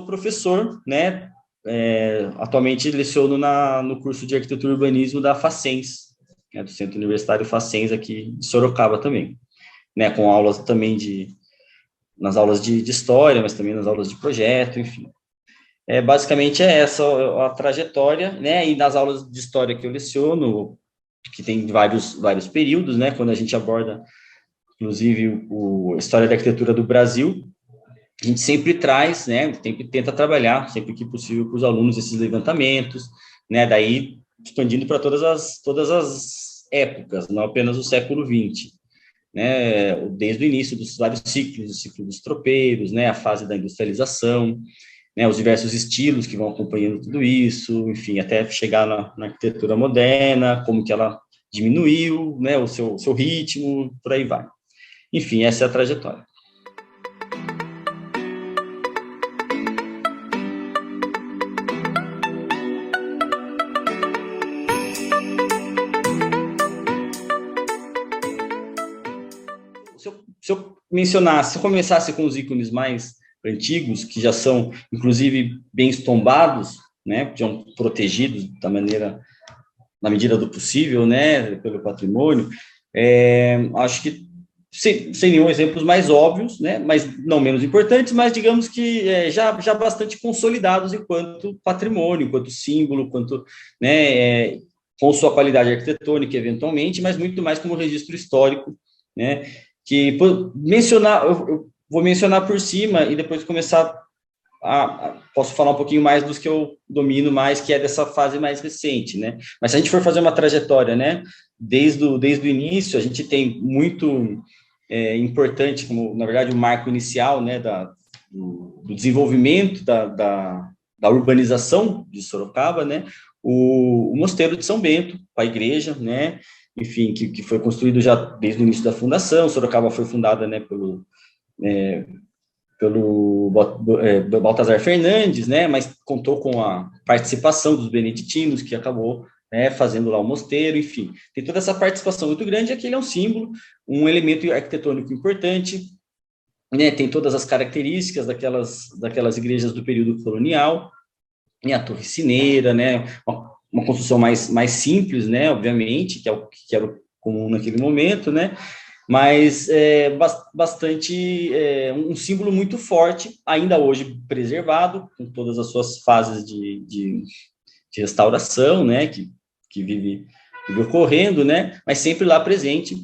sou professor, né? Atualmente leciono no curso de Arquitetura e Urbanismo da Facens, né, do Centro Universitário Facens aqui de Sorocaba também, né? Com aulas também nas aulas de história, mas também nas aulas de projeto, enfim. Basicamente é essa a trajetória, né? E nas aulas de história que eu leciono, que tem vários períodos, né? Quando a gente aborda, inclusive, a história da arquitetura do Brasil, a gente sempre traz, né? Sempre tenta trabalhar, sempre que possível, com os alunos esses levantamentos, né? Daí expandindo para todas as épocas, não apenas o século XX, né? Desde o início dos vários ciclos, o ciclo dos tropeiros, né? A fase da industrialização, né, os diversos estilos que vão acompanhando tudo isso, enfim, até chegar na arquitetura moderna, como que ela diminuiu, né, o seu ritmo, por aí vai. Enfim, essa é a trajetória. Se eu começasse com os ícones mais antigos, que já são, inclusive, bem estombados, né, já protegidos na medida do possível, né, pelo patrimônio, acho que seriam exemplos mais óbvios, né, mas não menos importantes, mas digamos que já bastante consolidados enquanto patrimônio, enquanto símbolo, enquanto, né, com sua qualidade arquitetônica, eventualmente, mas muito mais como registro histórico, né, que eu vou mencionar por cima e depois começar posso falar um pouquinho mais dos que eu domino mais, que é dessa fase mais recente, né? Mas se a gente for fazer uma trajetória, né, desde o início, a gente tem muito importante, como, na verdade, o marco inicial, né, do desenvolvimento da urbanização de Sorocaba, né, o Mosteiro de São Bento, a igreja, né, enfim, que foi construído já desde o início da fundação. Sorocaba foi fundada, né, pelo Baltazar Fernandes, né, mas contou com a participação dos beneditinos, que acabou, né, fazendo lá o mosteiro, enfim. Tem toda essa participação muito grande, aquele é um símbolo, um elemento arquitetônico importante, né, tem todas as características daquelas igrejas do período colonial, né, a torre sineira, né, uma construção mais simples, né, obviamente, que era o comum naquele momento, né, mas bastante um símbolo muito forte, ainda hoje preservado, com todas as suas fases de restauração, né, que vive ocorrendo, né, mas sempre lá presente,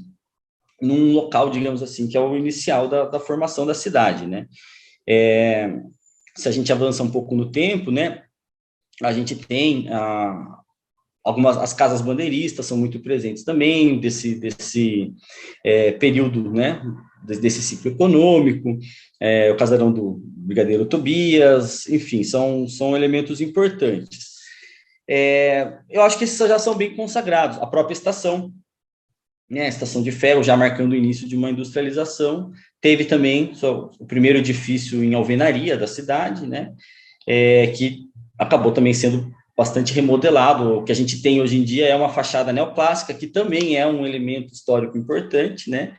num local, digamos assim, que é o inicial da formação da cidade, né. Se a gente avança um pouco no tempo, né, a gente tem as casas bandeiristas são muito presentes também, desse período, né, desse ciclo econômico, o casarão do Brigadeiro Tobias, enfim, são elementos importantes. Eu acho que esses já são bem consagrados, a própria estação, né, a estação de ferro, já marcando o início de uma industrialização, teve também o primeiro edifício em alvenaria da cidade, né, que acabou também sendo bastante remodelado. O que a gente tem hoje em dia é uma fachada neoclássica, que também é um elemento histórico importante, né?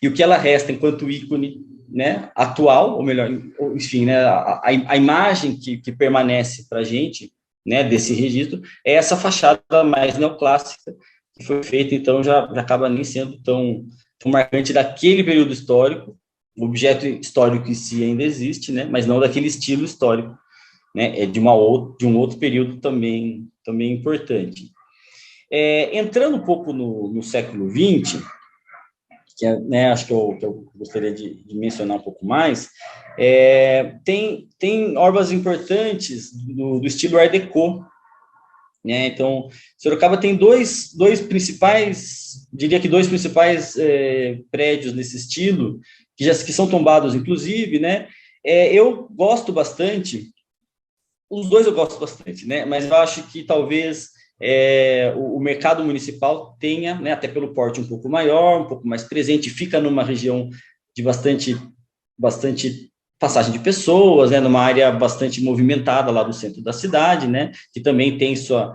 E o que ela resta enquanto ícone, né, atual, ou melhor, enfim, né, a imagem que permanece para a gente, né, desse registro, é essa fachada mais neoclássica, que foi feita, então já acaba nem sendo tão marcante daquele período histórico. O objeto histórico em si ainda existe, né, mas não daquele estilo histórico, né, de um outro período também importante. Entrando um pouco no século XX, que né, acho que eu gostaria de mencionar um pouco mais, tem obras importantes do estilo Art Deco, né? Então, Sorocaba tem dois principais prédios nesse estilo, que são tombados, inclusive, né? Eu gosto bastante. Os dois eu gosto bastante, né? Mas eu acho que talvez o mercado municipal tenha, né, até pelo porte um pouco maior, um pouco mais presente, fica numa região de bastante passagem de pessoas, né, numa área bastante movimentada lá do centro da cidade, né, que também tem seu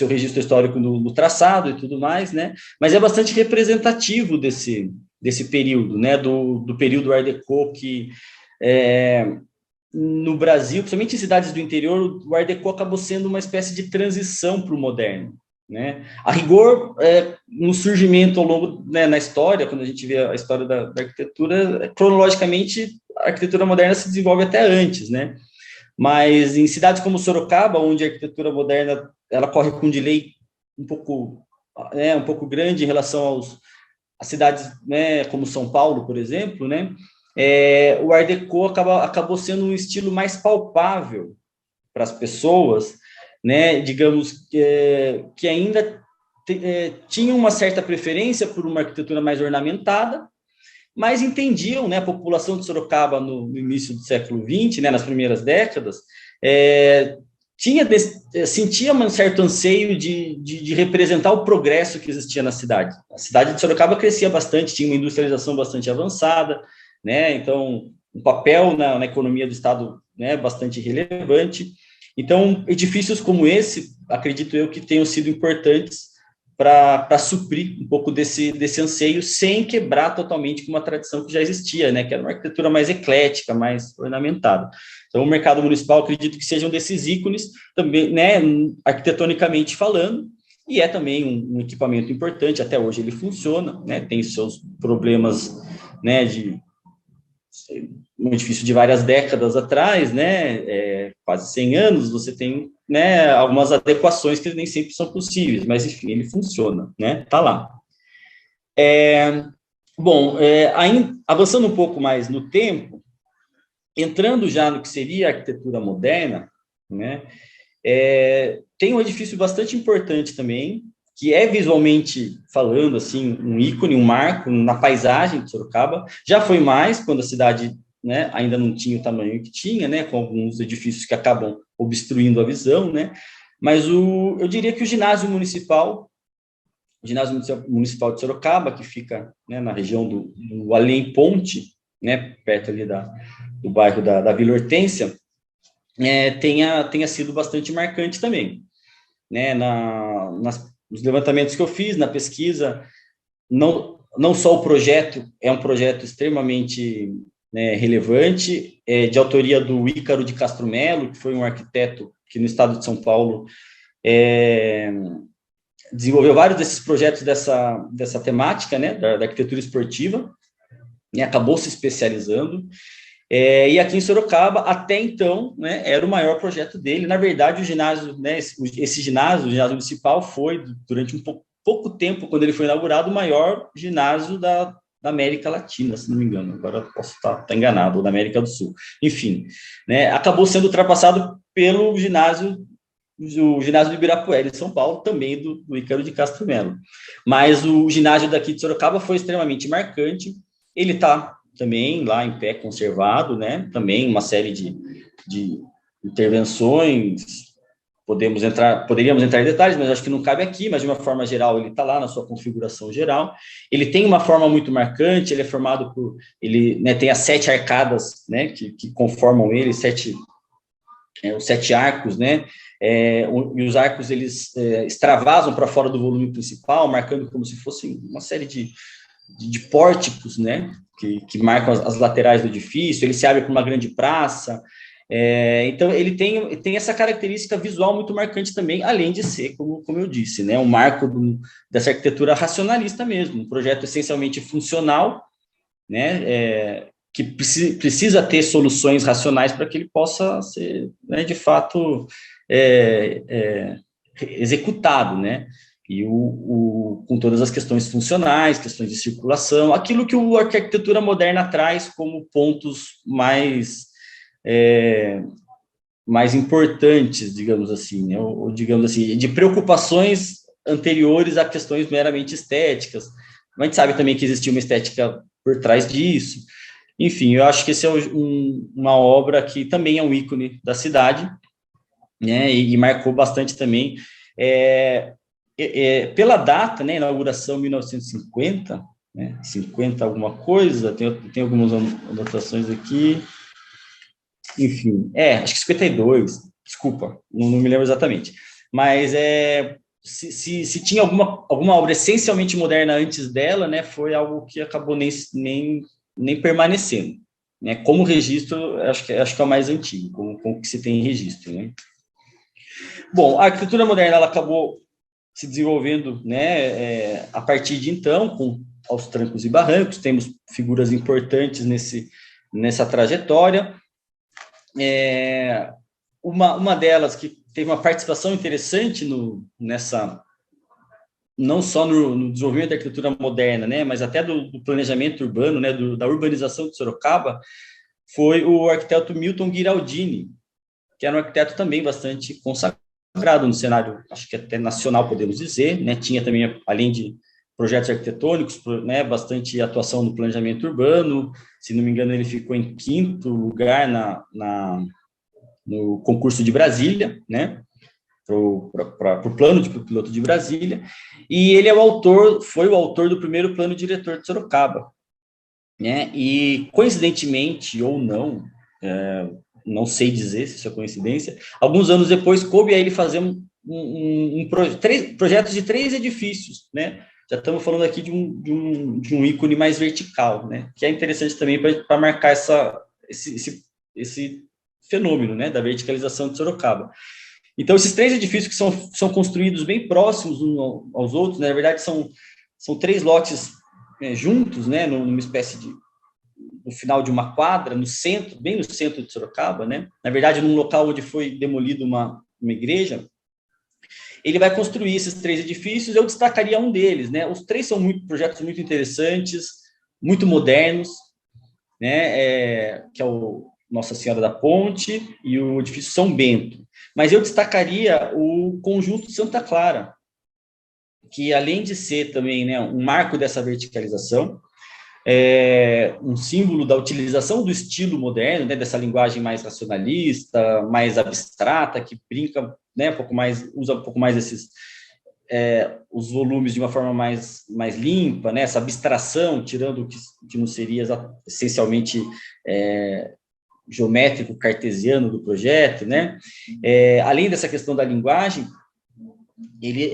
registro histórico no traçado e tudo mais, né, mas é bastante representativo desse período, né, do período Art Deco, que no Brasil, principalmente em cidades do interior, o Art Deco acabou sendo uma espécie de transição para o moderno, né? A rigor, no surgimento ao longo, né, na história, quando a gente vê a história da arquitetura, cronologicamente, a arquitetura moderna se desenvolve até antes, né? Mas em cidades como Sorocaba, onde a arquitetura moderna ela corre com um delay um pouco grande em relação às cidades, né, como São Paulo, por exemplo, né? O Art Deco acabou sendo um estilo mais palpável para as pessoas, né? Digamos que ainda tinham uma certa preferência por uma arquitetura mais ornamentada, mas entendiam, né, a população de Sorocaba no início do século XX, né, nas primeiras décadas, sentia um certo anseio de representar o progresso que existia na cidade. A cidade de Sorocaba crescia bastante, tinha uma industrialização bastante avançada, né, então um papel na economia do estado, né, bastante relevante. Então, edifícios como esse, acredito eu que tenham sido importantes para suprir um pouco desse anseio, sem quebrar totalmente com uma tradição que já existia, né, que era uma arquitetura mais eclética, mais ornamentada. Então, o mercado municipal, acredito que sejam desses ícones, também, né, arquitetonicamente falando, e é também um equipamento importante, até hoje ele funciona, né, tem seus problemas, né, de um edifício de várias décadas atrás, né, quase 100 anos, você tem, né, algumas adequações que nem sempre são possíveis, mas, enfim, ele funciona, né, tá lá. Avançando um pouco mais no tempo, entrando já no que seria a arquitetura moderna, né, tem um edifício bastante importante também, que é visualmente falando, assim, um ícone, um marco na paisagem de Sorocaba. Já foi mais quando a cidade, né, ainda não tinha o tamanho que tinha, né, com alguns edifícios que acabam obstruindo a visão, né, mas eu diria que o ginásio municipal de Sorocaba, que fica, né, na região do Além Ponte, né, perto ali do bairro da Vila Hortência, tenha sido bastante marcante também, né, nos levantamentos que eu fiz, na pesquisa, não só o projeto é um projeto extremamente, né, relevante, de autoria do Ícaro de Castro Melo, que foi um arquiteto que no estado de São Paulo desenvolveu vários desses projetos dessa temática, né, da arquitetura esportiva, e acabou se especializando. E aqui em Sorocaba, até então, né, era o maior projeto dele. Na verdade, o ginásio, né, esse ginásio, o ginásio municipal, foi, durante pouco tempo, quando ele foi inaugurado, o maior ginásio da América Latina, se não me engano. Agora posso estar enganado, ou da América do Sul. Enfim, né, acabou sendo ultrapassado pelo ginásio do Ibirapuera, em São Paulo, também do Ícaro de Castro Melo. Mas o ginásio daqui de Sorocaba foi extremamente marcante. Ele está também lá em pé, conservado, também uma série de intervenções, poderíamos entrar em detalhes, mas acho que não cabe aqui, mas de uma forma geral ele está lá na sua configuração geral. Ele tem uma forma muito marcante, ele é formado tem as 7 arcadas, né, que conformam ele, os 7 arcos, né, e os arcos eles extravasam para fora do volume principal, marcando como se fosse uma série de pórticos, né, que marcam as laterais do edifício. Ele se abre para uma grande praça, então ele tem essa característica visual muito marcante também, além de ser, como eu disse, né, um marco dessa arquitetura racionalista mesmo, um projeto essencialmente funcional, né, que precisa ter soluções racionais para que ele possa ser, né, de fato, executado, né, e com todas as questões funcionais, questões de circulação, aquilo que a arquitetura moderna traz como pontos mais importantes, digamos assim, né, ou digamos assim, de preocupações anteriores a questões meramente estéticas. A gente sabe também que existia uma estética por trás disso. Enfim, eu acho que esse é uma obra que também é um ícone da cidade, né, e marcou bastante também, pela data, né, inauguração 1950, né, 50 alguma coisa, tem algumas anotações aqui, enfim, acho que 52, desculpa, não me lembro exatamente, mas se tinha alguma obra essencialmente moderna antes dela, né, foi algo que acabou nem permanecendo, né? Como registro, acho que é o mais antigo, como que se tem registro, né? Bom, a arquitetura moderna ela acabou se desenvolvendo, né, a partir de então, com aos trancos e barrancos, temos figuras importantes nessa trajetória. Uma delas que teve uma participação interessante não só no desenvolvimento da arquitetura moderna, né, mas até do planejamento urbano, né, da urbanização de Sorocaba, foi o arquiteto Milton Ghiraldini, que era um arquiteto também bastante consagrado no cenário, acho que até nacional, podemos dizer, né, tinha também, além de projetos arquitetônicos, né, bastante atuação no planejamento urbano, se não me engano ele ficou em 5º lugar no concurso de Brasília, né, para o plano de piloto de Brasília, e ele foi o autor do primeiro plano diretor de Sorocaba, né, e coincidentemente ou não, não sei dizer se isso é coincidência, alguns anos depois coube a ele fazer projetos de 3 edifícios, né, já estamos falando aqui de um ícone mais vertical, né, que é interessante também para marcar esse fenômeno, né, da verticalização de Sorocaba. Então, esses 3 edifícios que são construídos bem próximos uns aos outros, né, na verdade, são 3 lotes juntos, né, numa espécie no final de uma quadra, no centro, bem no centro de Sorocaba, né, na verdade, num local onde foi demolida uma igreja. Ele vai construir esses 3 edifícios, eu destacaria um deles, né, os 3 são projetos muito interessantes, muito modernos, né, que é o Nossa Senhora da Ponte e o edifício São Bento. Mas eu destacaria o conjunto Santa Clara, que além de ser também, né, um marco dessa verticalização, um símbolo da utilização do estilo moderno, né, dessa linguagem mais racionalista, mais abstrata, que brinca, né, usa um pouco mais os volumes de uma forma mais limpa, né, essa abstração, tirando o que não seria essencialmente geométrico cartesiano do projeto, né? Além dessa questão da linguagem, ele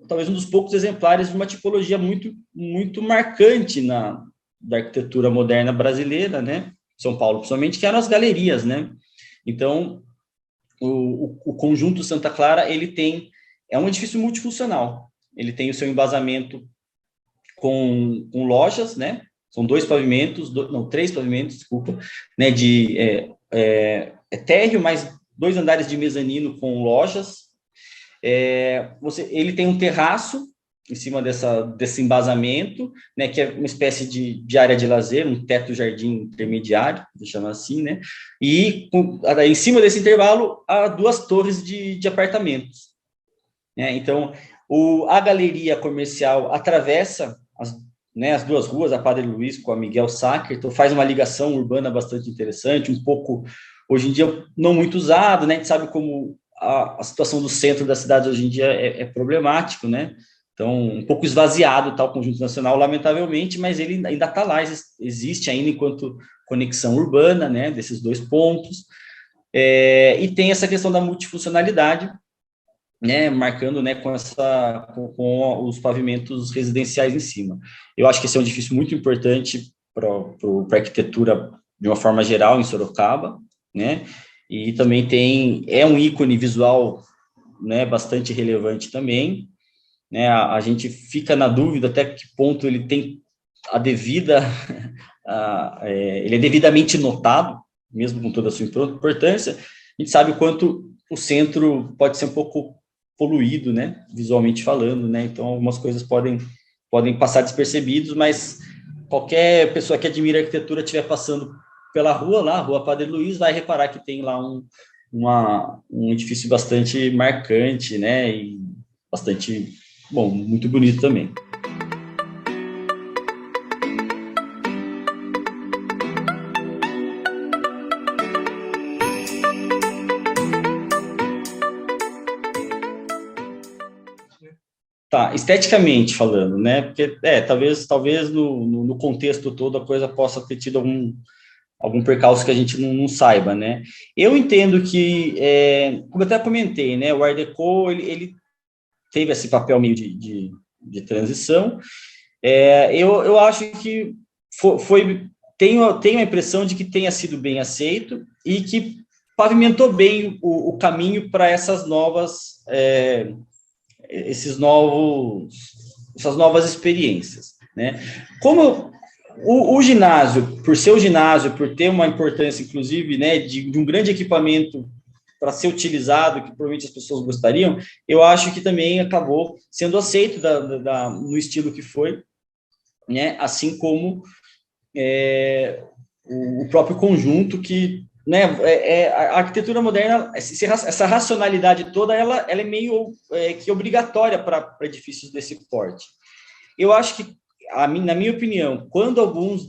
talvez um dos poucos exemplares de uma tipologia muito marcante da arquitetura moderna brasileira, né? São Paulo, principalmente, que eram as galerias, né? Então, o conjunto Santa Clara, é um edifício multifuncional. Ele tem o seu embasamento com lojas, né? São 3 pavimentos, desculpa, né? Térreo, mais 2 andares de mezanino com lojas. Ele tem um terraço em cima desse embasamento, né, que é uma espécie de área de lazer, um teto-jardim intermediário, vou chamar assim, né, e em cima desse intervalo há 2 torres de apartamentos. Né, então, a galeria comercial atravessa as 2 ruas, a Padre Luiz com a Miguel Sáquer, então faz uma ligação urbana bastante interessante, um pouco, hoje em dia, não muito usado, né, a gente sabe como a situação do centro da cidade hoje em dia é problemático, né? Então, um pouco esvaziado tá, o conjunto nacional, lamentavelmente, mas ele ainda está lá, existe ainda enquanto conexão urbana, né, desses 2 pontos, e tem essa questão da multifuncionalidade, né, marcando, né, com os pavimentos residenciais em cima. Eu acho que esse é um edifício muito importante para a arquitetura de uma forma geral em Sorocaba, né, e também é um ícone visual, né, bastante relevante também, né, a gente fica na dúvida até que ponto ele tem ele é devidamente notado, mesmo com toda a sua importância. A gente sabe o quanto o centro pode ser um pouco poluído, né, visualmente falando, né, então algumas coisas podem passar despercebidos, mas qualquer pessoa que admira a arquitetura estiver passando pela rua lá, Rua Padre Luiz, vai reparar que tem lá um edifício bastante marcante, né, e bastante, bom, muito bonito também. Tá, esteticamente falando, né, porque, talvez no contexto todo a coisa possa ter tido algum percalço que a gente não saiba, né. Eu entendo que, como eu até comentei, né, o Art Deco, ele teve esse papel meio de transição. Eu acho que foi tenho a impressão de que tenha sido bem aceito e que pavimentou bem o caminho para essas novas experiências, né? Como o ginásio, por ser o ginásio, por ter uma importância, inclusive, né, de um grande equipamento para ser utilizado, que provavelmente as pessoas gostariam, eu acho que também acabou sendo aceito no estilo que foi, né, assim como o próprio conjunto que, né, a arquitetura moderna, essa racionalidade toda, ela é meio que obrigatória para edifícios desse porte. Eu acho que, na minha opinião, quando alguns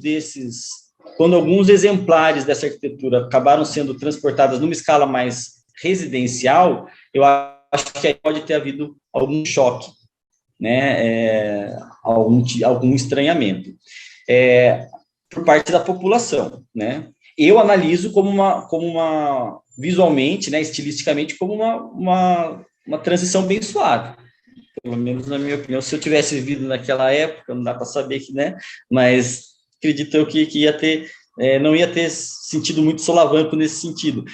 exemplares dessa arquitetura acabaram sendo transportados numa escala mais residencial, eu acho que aí pode ter havido algum choque, né, algum estranhamento por parte da população, né? Eu analiso visualmente, né, estilisticamente, como uma transição bem suave. Pelo menos na minha opinião, se eu tivesse vivido naquela época, não dá para saber que, né? Mas acredito eu que ia ter, não ia ter sentido muito solavanco nesse sentido.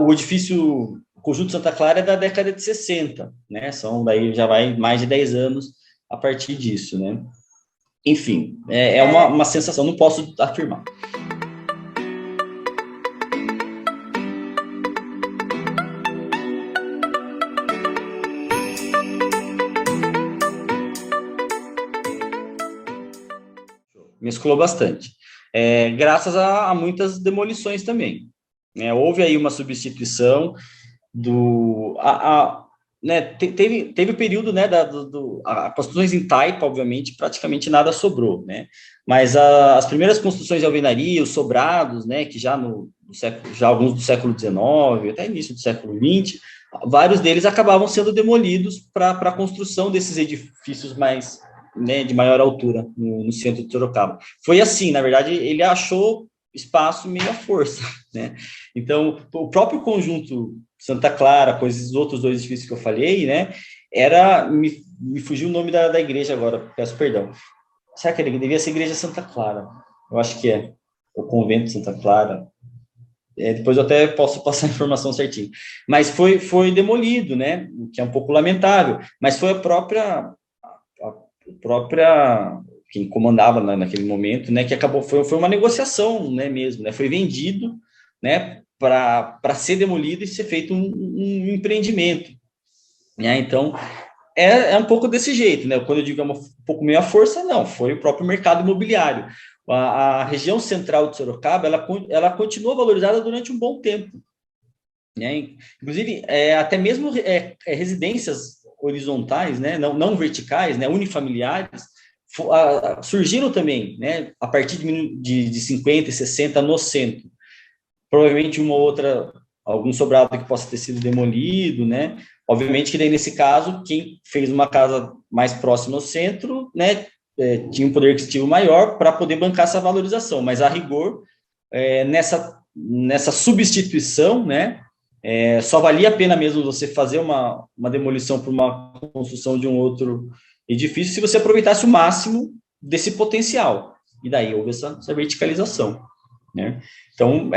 O edifício, o Conjunto Santa Clara é da década de 60, né? Daí já vai mais de 10 anos a partir disso, né? Enfim, é uma sensação, não posso afirmar. Mesclou bastante. Graças a muitas demolições também. Houve aí uma substituição né, teve o período, né, as construções em taipa, obviamente, praticamente nada sobrou, né, mas as primeiras construções de alvenaria, os sobrados, né, que já alguns do século XIX, até início do século XX, vários deles acabavam sendo demolidos para a construção desses edifícios mais, né, de maior altura no centro de Sorocaba. Foi assim, na verdade, ele achou espaço meio à força, né, então, o próprio conjunto Santa Clara, com esses outros dois edifícios que eu falei, né, me fugiu o nome da igreja agora, peço perdão. Será que ele devia ser Igreja Santa Clara? Eu acho que é, o Convento Santa Clara. Depois eu até posso passar a informação certinho. Mas foi demolido, né, o que é um pouco lamentável, mas foi a própria quem comandava naquele momento, né, que acabou, foi uma negociação, né, mesmo, né, foi vendido, né, para ser demolido e ser feito um empreendimento, né? Então é um pouco desse jeito, né? Quando eu digo um pouco meio à força, não, foi o próprio mercado imobiliário. A região central de Sorocaba, ela continua valorizada durante um bom tempo, né? Inclusive até mesmo residências horizontais, né? Não verticais, né? Unifamiliares surgiram também, né? A partir de 50 e 60 no centro. Provavelmente algum sobrado que possa ter sido demolido, né? Obviamente que daí, nesse caso, quem fez uma casa mais próxima ao centro, né, tinha um poder aquisitivo maior para poder bancar essa valorização, mas, a rigor, nessa substituição, né, só valia a pena mesmo você fazer uma demolição por uma construção de um outro edifício se você aproveitasse o máximo desse potencial, e daí houve essa verticalização, né? Então,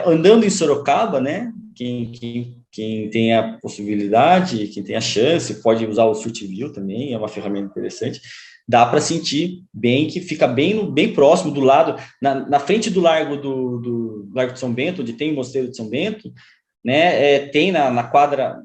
andando em Sorocaba, né, quem tem a possibilidade, quem tem a chance, pode usar o Street View também, é uma ferramenta interessante, dá para sentir bem, que fica bem próximo, do lado, na frente do Largo do Largo de São Bento, onde tem o Mosteiro de São Bento, né, tem na quadra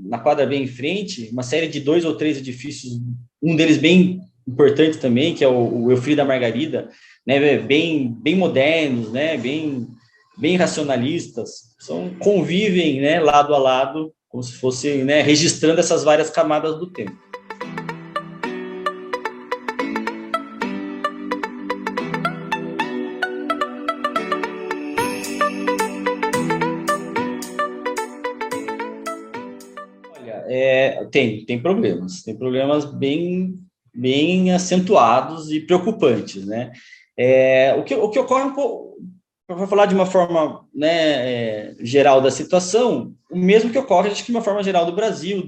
bem em frente, uma série de 2 ou 3 edifícios, um deles bem importante também, que é o Eufri da Margarida, né, bem modernos, né, bem racionalistas, convivem, né, lado a lado, como se fosse, né, registrando essas várias camadas do tempo. Olha, tem problemas bem acentuados e preocupantes, né? O que ocorre um pouco, para falar de uma forma, né, geral da situação, o mesmo que ocorre, acho que de uma forma geral do Brasil,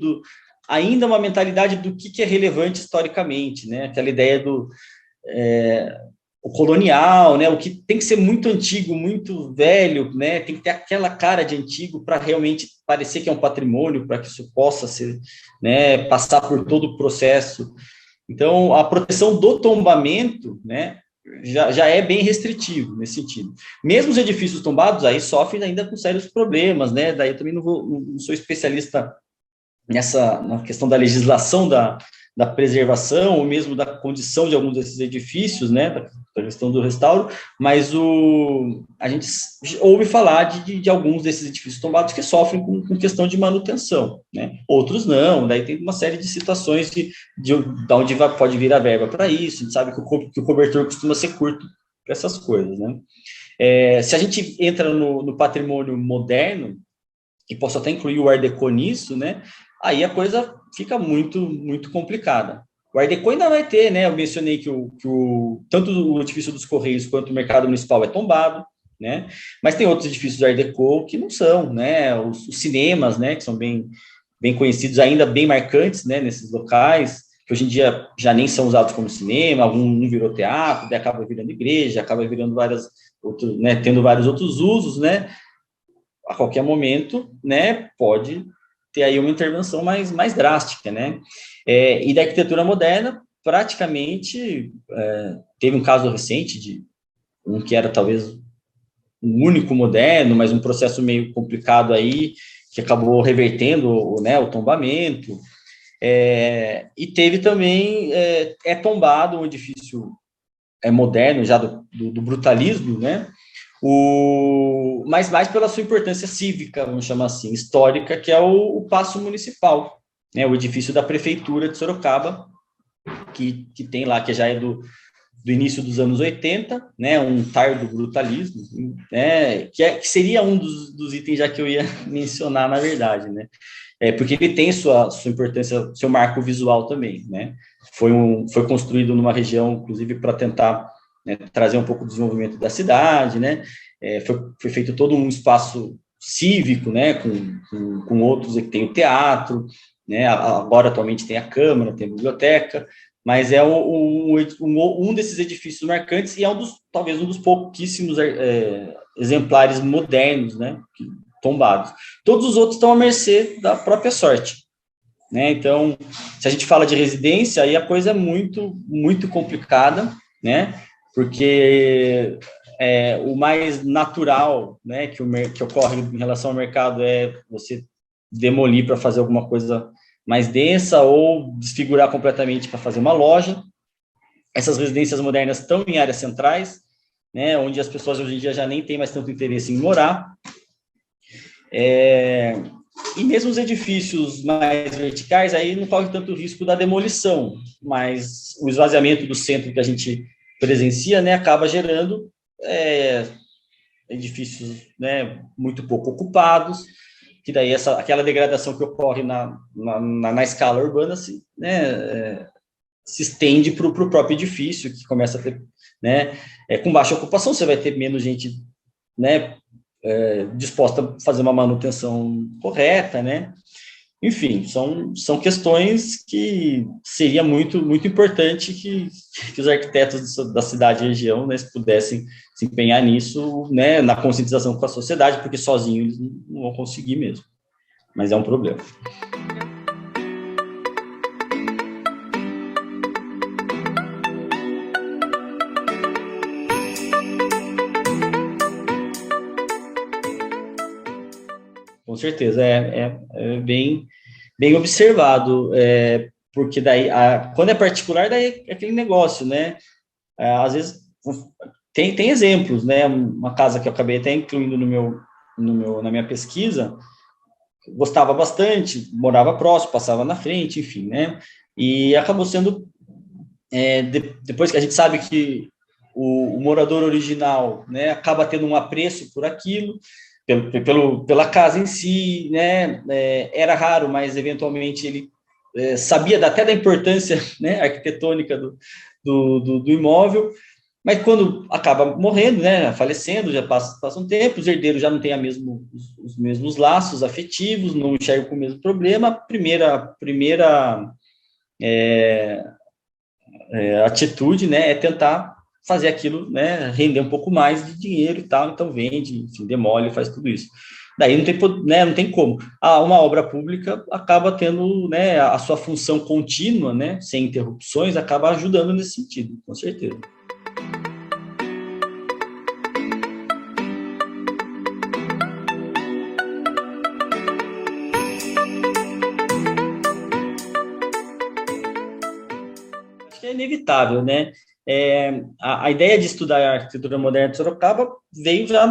ainda uma mentalidade do que é relevante historicamente, né? Aquela ideia o colonial, né, o que tem que ser muito antigo, muito velho, né, tem que ter aquela cara de antigo para realmente parecer que é um patrimônio, para que isso possa ser, né, passar por todo o processo. Então, a proteção do tombamento, né, já é bem restritivo nesse sentido. Mesmo os edifícios tombados aí sofrem ainda com sérios problemas, né, daí eu também não sou especialista na questão da legislação da preservação, ou mesmo da condição de alguns desses edifícios, né, da questão do restauro, mas a gente ouve falar de alguns desses edifícios tombados que sofrem com questão de manutenção, né, outros não, daí tem uma série de situações de onde pode vir a verba para isso, a gente sabe que o cobertor costuma ser curto para essas coisas, né. Se a gente entra no patrimônio moderno, e posso até incluir o Art Deco nisso, né, aí a coisa fica muito, muito complicada. O Art Deco ainda vai ter, né, eu mencionei que tanto o edifício dos Correios quanto o mercado municipal é tombado, né, mas tem outros edifícios do Art Deco que não são, né, os cinemas, né, que são bem conhecidos, ainda bem marcantes, né, nesses locais, que hoje em dia já nem são usados como cinema, algum virou teatro, daí acaba virando igreja, acaba virando tendo vários outros usos, né, a qualquer momento, né, pode ter aí uma intervenção mais drástica, né, e da arquitetura moderna, praticamente, teve um caso recente de um que era talvez um único moderno, mas um processo meio complicado aí, que acabou revertendo, né, o tombamento, e teve também, tombado um edifício moderno, já do brutalismo, né, mas mais pela sua importância cívica, vamos chamar assim, histórica, que é o Paço Municipal, né, o edifício da Prefeitura de Sorocaba, que tem lá, que já é do início dos anos 80, né, um tardo brutalismo, né, que seria um dos itens já que eu ia mencionar, na verdade, né, porque ele tem sua importância, seu marco visual também, né, foi construído numa região, inclusive, para tentar, né, trazer um pouco do desenvolvimento da cidade, né, foi feito todo um espaço cívico, né, com outros, que tem o teatro, né, agora atualmente tem a Câmara, tem a biblioteca, mas é um desses edifícios marcantes e talvez um dos pouquíssimos exemplares modernos, né, tombados. Todos os outros estão à mercê da própria sorte, né? Então, se a gente fala de residência, aí a coisa é muito, muito complicada, né? Porque o mais natural, né, que ocorre em relação ao mercado é você demolir para fazer alguma coisa mais densa ou desfigurar completamente para fazer uma loja. Essas residências modernas estão em áreas centrais, né, onde as pessoas hoje em dia já nem têm mais tanto interesse em morar. E mesmo os edifícios mais verticais, aí não corre tanto o risco da demolição, mas o esvaziamento do centro que a gente presencia, né, acaba gerando edifícios, né, muito pouco ocupados, que daí aquela degradação que ocorre na escala urbana se estende para o próprio edifício, que começa a ter, né, com baixa ocupação, você vai ter menos gente, né, disposta a fazer uma manutenção correta, né, enfim, são questões que seria muito, muito importante que os arquitetos da cidade e região, né, pudessem se empenhar nisso, né, na conscientização com a sociedade, porque sozinhos eles não vão conseguir mesmo, mas é um problema. Com certeza, é bem observado, porque daí, quando é particular, daí é aquele negócio, né? Às vezes, tem exemplos, né? Uma casa que eu acabei até incluindo na minha pesquisa, gostava bastante, morava próximo, passava na frente, enfim, né? E acabou sendo, depois que a gente sabe que o morador original, né, acaba tendo um apreço por aquilo, pela casa em si, né, era raro, mas eventualmente ele sabia até da importância, né, arquitetônica do imóvel, mas quando acaba morrendo, né, falecendo, já passa um tempo, os herdeiros já não têm os mesmos laços afetivos, não enxergam com o mesmo problema, a primeira atitude, né, é tentar fazer aquilo, né, render um pouco mais de dinheiro e tal, então vende, enfim, demole, faz tudo isso. Daí não tem, né, não tem como. Uma obra pública acaba tendo, né, a sua função contínua, né, sem interrupções, acaba ajudando nesse sentido, com certeza. Acho que é inevitável, né? A ideia de estudar a arquitetura moderna de Sorocaba veio já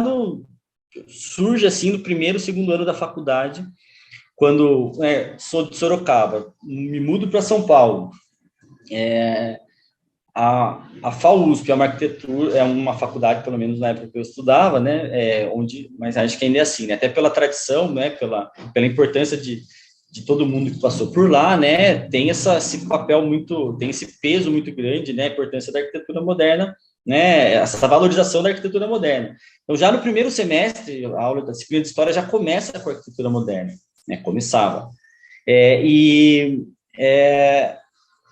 surge assim no primeiro, segundo ano da faculdade, quando sou de Sorocaba, me mudo para São Paulo. A FAUSP é uma arquitetura, é uma faculdade, pelo menos na época que eu estudava, né, mas acho que ainda é assim, né, até pela tradição, né, pela importância de todo mundo que passou por lá, né, tem esse papel muito, tem esse peso muito grande, né, a importância da arquitetura moderna, né, essa valorização da arquitetura moderna. Então, já no primeiro semestre, a aula da disciplina de História já começa com a arquitetura moderna, né, começava.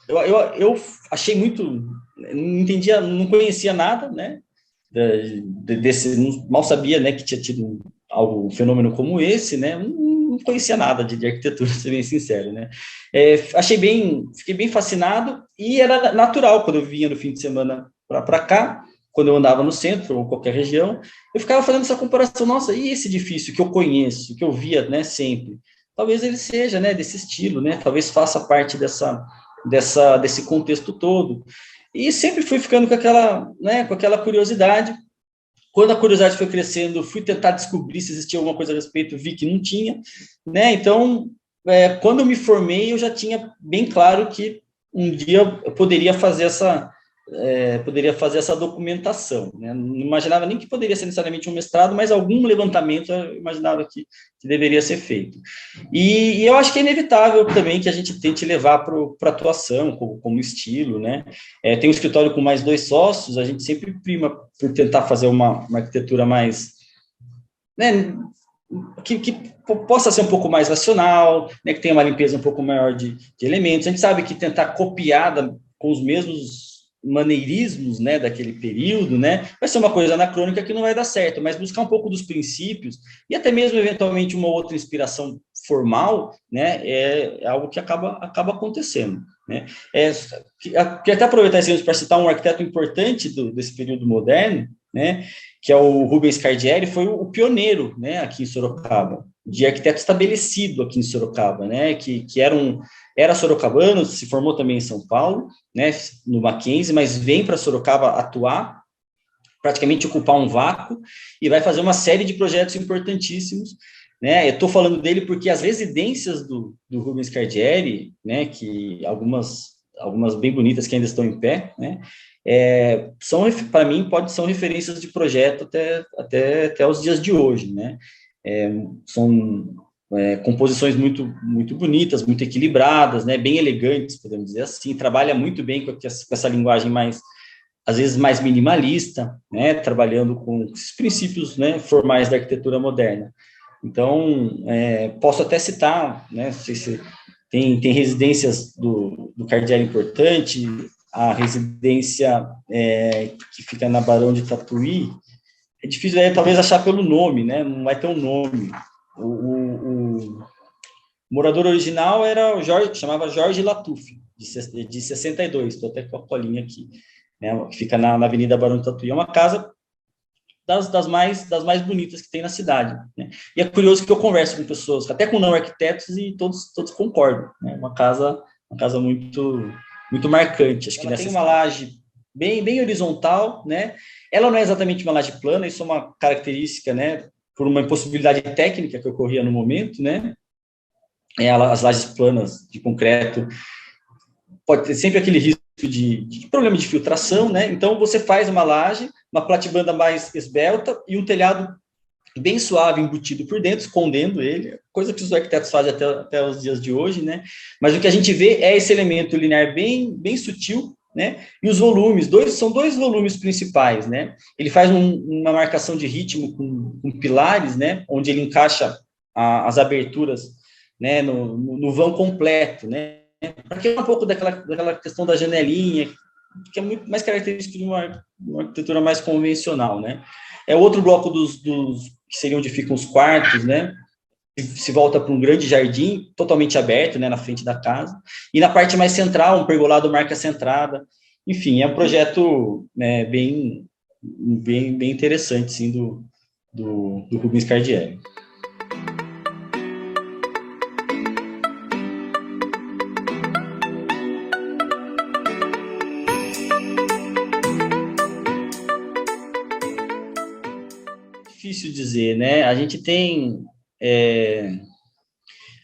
Eu achei muito, não entendia, não conhecia nada, né, mal sabia, né, que tinha tido um fenômeno como esse, né, não conhecia nada de arquitetura, ser bem sincero, né. Fiquei bem fascinado, e era natural, quando eu vinha no fim de semana para cá, quando eu andava no centro, ou qualquer região, eu ficava fazendo essa comparação, nossa, e esse edifício que eu conheço, que eu via, né, sempre, talvez ele seja, né, desse estilo, né, talvez faça parte desse contexto todo. E sempre fui ficando com aquela curiosidade. Quando a curiosidade foi crescendo, fui tentar descobrir se existia alguma coisa a respeito, vi que não tinha, né? Então, quando eu me formei, eu já tinha bem claro que um dia eu poderia fazer essa documentação, né? Não imaginava nem que poderia ser necessariamente um mestrado, mas algum levantamento eu imaginava que deveria ser feito. E eu acho que é inevitável também que a gente tente levar para a atuação, como estilo, né? Tem um escritório com mais 2 sócios, a gente sempre prima por tentar fazer uma arquitetura mais, né, que possa ser um pouco mais racional, né, que tenha uma limpeza um pouco maior de elementos. A gente sabe que tentar copiar com os mesmos maneirismos, né, daquele período, né, vai ser uma coisa anacrônica que não vai dar certo, mas buscar um pouco dos princípios e até mesmo, eventualmente, uma outra inspiração formal, né, é algo que acaba acontecendo, né. Queria até aproveitar esse para citar um arquiteto importante desse período moderno, né, que é o Rubens Cardieri, foi o pioneiro, né, aqui em Sorocaba, de arquiteto estabelecido aqui em Sorocaba, né, que era sorocabano, se formou também em São Paulo, né, no Mackenzie, mas vem para Sorocaba atuar, praticamente ocupar um vácuo, e vai fazer uma série de projetos importantíssimos, né. Eu estou falando dele porque as residências do Rubens Cardieri, né, que algumas bem bonitas que ainda estão em pé, né, para mim, são referências de projeto até os dias de hoje, né. São composições muito, muito bonitas, muito equilibradas, né, bem elegantes, podemos dizer assim, trabalha muito bem com essa linguagem às vezes mais minimalista, né, trabalhando com esses princípios, né, formais da arquitetura moderna. Então, posso até citar, né, não sei se tem residências do Cardieri importante, a residência que fica na Barão de Tatuí, é difícil talvez achar pelo nome, né, não vai ter um nome. O morador original chamava Jorge Latuf, de 62, estou até com a colinha aqui, né, que fica na Avenida Barão de Tatuí. É uma casa das mais bonitas que tem na cidade, né? E é curioso que eu converso com pessoas, até com não arquitetos, e todos concordam, né? Uma casa muito, muito marcante. Acho que ela tem uma laje bem horizontal, né? Ela não é exatamente uma laje plana, isso é uma característica, né, por uma impossibilidade técnica que ocorria no momento, né? As lajes planas de concreto pode ter sempre aquele risco de problema de filtração, né? Então, você faz uma laje, uma platibanda mais esbelta e um telhado bem suave, embutido por dentro, escondendo ele, coisa que os arquitetos fazem até os dias de hoje, né? Mas o que a gente vê é esse elemento linear bem sutil, né? E os volumes, são dois volumes principais, né? Ele faz uma marcação de ritmo com pilares, né? Onde ele encaixa as aberturas, né? No vão completo, né? Porque é um pouco daquela questão da janelinha, que é muito mais característico de uma arquitetura mais convencional, né? É outro bloco que seriam onde ficam os quartos, né? Se volta para um grande jardim, totalmente aberto, né, na frente da casa, e na parte mais central, um pergolado marca centrada. Enfim, é um projeto, né, bem interessante, sim, do Rubens Cardielli. Difícil dizer, né? A gente tem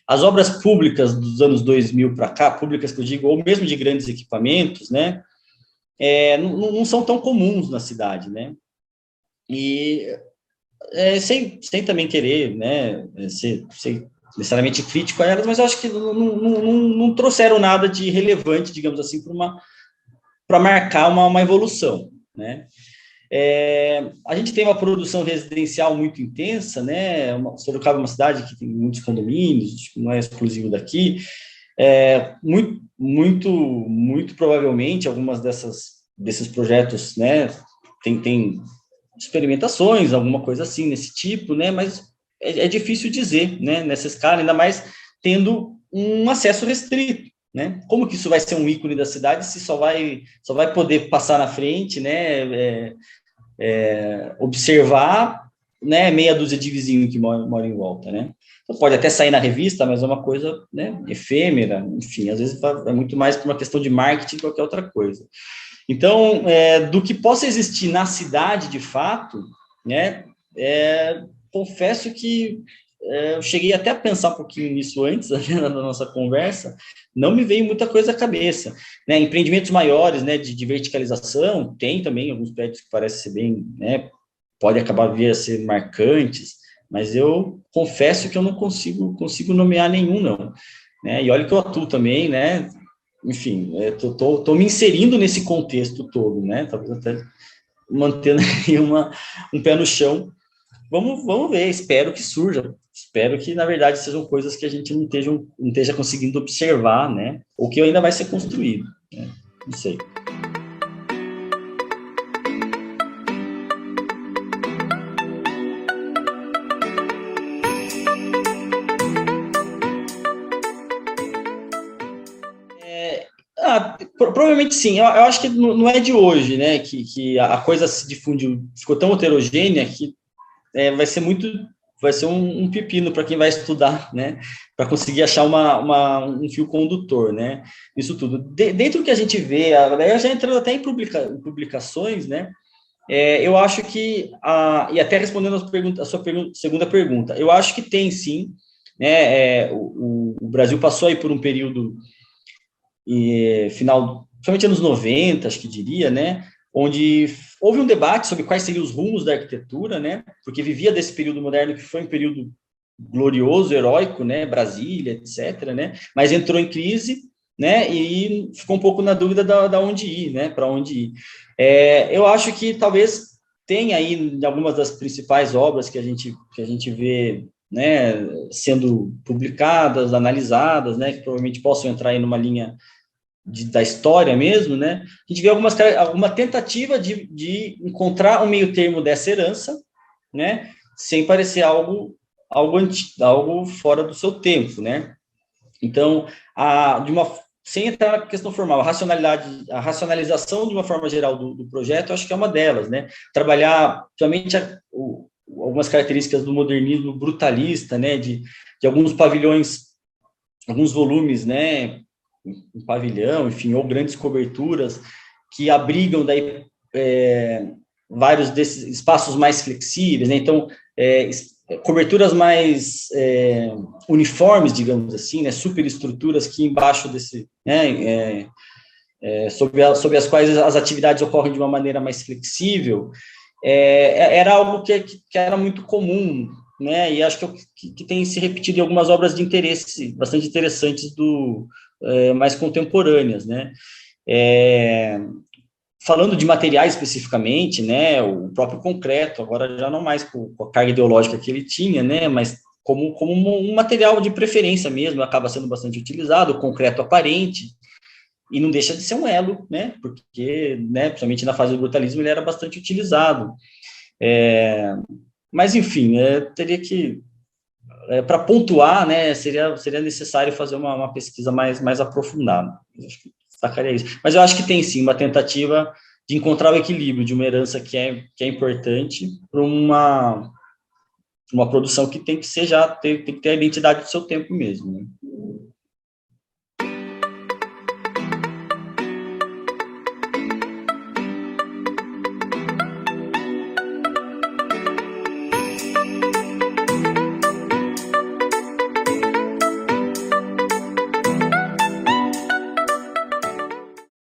as obras públicas dos anos 2000 para cá, públicas que eu digo, ou mesmo de grandes equipamentos, né? Não são tão comuns na cidade, né? E sem também querer, né, ser necessariamente crítico a elas, mas eu acho que não trouxeram nada de relevante, digamos assim, para marcar uma evolução, né? A gente tem uma produção residencial muito intensa, né? Sorocaba é uma cidade que tem muitos condomínios, não é exclusivo daqui. Muito provavelmente algumas desses projetos, né, tem experimentações, alguma coisa assim nesse tipo, né? Mas é difícil dizer, né? Nessa escala, ainda mais tendo um acesso restrito, né? Como que isso vai ser um ícone da cidade se só vai poder passar na frente, né? Observar, né? Meia dúzia de vizinhos que moram em volta, né? Então, pode até sair na revista, mas é uma coisa, né, efêmera, enfim, às vezes é muito mais por uma questão de marketing que qualquer outra coisa. Então, do que possa existir na cidade, de fato, né, confesso que eu cheguei até a pensar um pouquinho nisso antes, né, na nossa conversa, não me veio muita coisa à cabeça, né? Empreendimentos maiores, né, de verticalização, tem também alguns prédios que parecem ser bem, né, pode acabar vir a ser marcantes, mas eu confesso que eu não consigo nomear nenhum, não, né? E olha que eu atuo também, né? Enfim, tô me inserindo nesse contexto todo, né? Talvez até mantendo aí um pé no chão. Vamos ver, espero que surja. Espero que, na verdade, sejam coisas que a gente não esteja conseguindo observar, né? Ou que ainda vai ser construído, né? Não sei. Provavelmente sim. Eu acho que não é de hoje, né? Que a coisa se difundiu, ficou tão heterogênea que vai ser um pepino para quem vai estudar, né? Para conseguir achar um fio condutor, né? Isso tudo. Dentro do que a gente vê, eu já entrando até em publicações, né? Eu acho que, e até respondendo a sua segunda pergunta, eu acho que tem sim, né? O Brasil passou aí por um período final, principalmente anos 90, acho que diria, né, onde houve um debate sobre quais seriam os rumos da arquitetura, né, porque vivia desse período moderno que foi um período glorioso, heróico, né, Brasília, etc., né, mas entrou em crise, né, e ficou um pouco na dúvida da onde ir, né, para onde ir. Eu acho que talvez tenha aí algumas das principais obras que a gente vê, né, sendo publicadas, analisadas, né, que provavelmente possam entrar aí numa linha da história mesmo, né? A gente vê alguma tentativa de encontrar um meio termo dessa herança, né? Sem parecer algo fora do seu tempo, né? Então, sem entrar na questão formal, a racionalização de uma forma geral do projeto, acho que é uma delas, né? Trabalhar, principalmente, algumas características do modernismo brutalista, né? De alguns pavilhões, alguns volumes, né? Um pavilhão, enfim, ou grandes coberturas que abrigam daí vários desses espaços mais flexíveis, né? Então, coberturas mais uniformes, digamos assim, né? Superestruturas que embaixo desse, né? Sobre as quais as atividades ocorrem de uma maneira mais flexível, era algo que era muito comum, né? E acho que tem se repetido em algumas obras de interesse bastante interessantes mais contemporâneas, né? Falando de materiais especificamente, né? O próprio concreto, agora já não mais com a carga ideológica que ele tinha, né? Mas como um material de preferência mesmo, acaba sendo bastante utilizado, o concreto aparente, e não deixa de ser um elo, né, porque, né, principalmente na fase do brutalismo, ele era bastante utilizado. Mas, enfim, teria que, para pontuar, né, seria necessário fazer uma pesquisa mais aprofundada. Eu acho que destacaria isso. Mas eu acho que tem, sim, uma tentativa de encontrar o equilíbrio de uma herança que é importante para uma produção que tem que ser tem que ter a identidade do seu tempo mesmo, né?